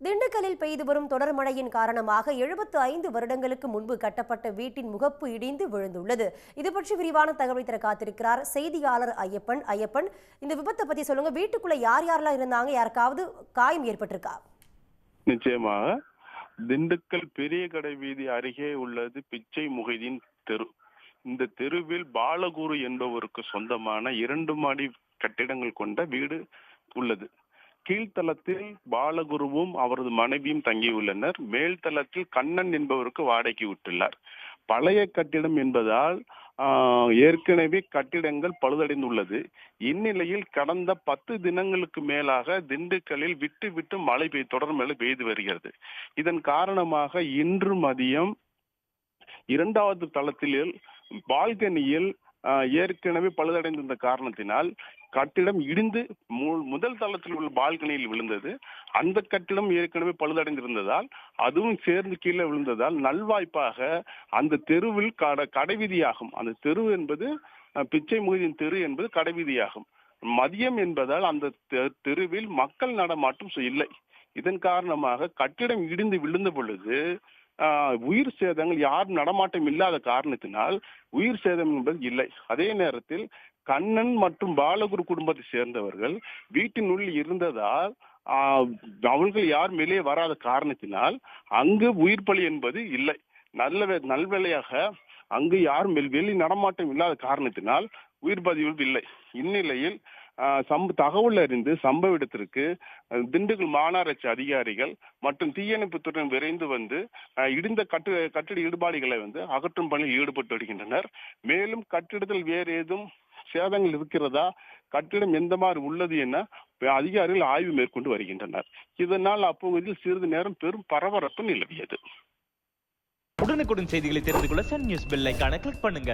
திண்டுக்கல்லில் பெய்து வரும் தொடர் மழையின் காரணமாக 75 வருடங்களுக்கு முன்பு கட்டப்பட்ட வீட்டின் முகப்பு இடிந்து விழுந்துள்ளது. இது பற்றி விரிவான தகவலை தர காத்திருக்கிறார் செய்தியாளர் ஐயப்பன். இந்த விபத்தை பத்தி சொல்லுங்க. வீட்டுக்குள்ள யார் யாரெல்லாம் இருந்தாங்க? யாருக்காவது காயம் ஏற்பட்டிருக்கா? நிச்சயமாக திண்டுக்கல் பெரிய கடை வீதி அருகே உள்ளது பிச்சை முகைதீன் தெரு. இந்த தெருவில் பாலகுரு என்பவருக்கு சொந்தமான 2 மாடி கட்டிடங்கள் கொண்ட வீடு உள்ளது. கீழ்த்தளத்தில் பாலகுருவும் அவரது மனைவியும் தங்கியுள்ளனர். மேல்தளத்தில் கண்ணன் என்பவருக்கு வாடகைக்கு விட்டுள்ளார். பழைய கட்டிடம் என்பதால் ஏற்கனவே கட்டிடங்கள் பழுதடைந்துள்ளது. இந்நிலையில் கடந்த 10 தினங்களுக்கு மேலாக திண்டுக்கல்லில் விட்டு விட்டு மழை தொடர் மழை பெய்து வருகிறது. இதன் காரணமாக இன்று மதியம் 2வது தளத்தில் பால்கனியில் ஏற்கனவே பழுதடைந்திருந்த காரணத்தினால் கட்டிடம் இடிந்து முதல் தளத்தில் உள்ள பால்கனியில் விழுந்தது. அந்த கட்டிடம் ஏற்கனவே பழுதடைந்திருந்ததால் அதுவும் சேர்ந்து கீழே விழுந்ததால் நல்வாய்ப்பாக அந்த தெருவில் கடைவீதியாகும். அந்த தெரு என்பது பிச்சை முகைதீன் தெரு என்பது கடைவீதியாகும். மதியம் என்பதால் அந்த தெருவில் மக்கள் நடமாட்டம் இல்லை. இதன் காரணமாக கட்டிடம் இடிந்து விழுந்த பொழுது உயிர் சேதங்கள் யாரும் நடமாட்டம் இல்லாத காரணத்தினால் உயிர் சேதம் என்பது இல்லை. அதே நேரத்தில் கண்ணன் மற்றும் பாலகுரு குடும்பத்தை சேர்ந்தவர்கள் வீட்டினுள் இருந்ததால் அவர்கள் யாரும் வெளியே வராத காரணத்தினால் அங்கு உயிர் பலி என்பது இல்லை. நல்வேளையாக அங்கு யாரும் வெளி நடமாட்டம் இல்லாத காரணத்தினால் உயிர் பதிவு இல்லை. இந்நிலையில் தகவல் அறிந்து சம்பவ இடத்திற்கு திண்டுக்கல் மாநகராட்சி அதிகாரிகள் மற்றும் தீயணைப்பு துறையினர் விரைந்து வந்து இடிந்த கட்டிட இடுபாடுகளை அகற்றும் பணியில் ஈடுபட்டு வருகின்றனர். மேலும் கட்டிடத்தில் வேறு ஏதும் சேதங்கள் இருக்கிறதா, கட்டிடம் எந்த மாதிரி உள்ளது என அதிகாரிகள் ஆய்வு மேற்கொண்டு வருகின்றனர். இதனால் அப்பகுதியில் சிறிது நேரம் பெரும் பரபரப்பு நிலவியது. உடனுக்குடன் செய்திகளை தெரிந்து கொள்ள சன் நியூஸ் பெல் ஐகானை கிளிக் பண்ணுங்க.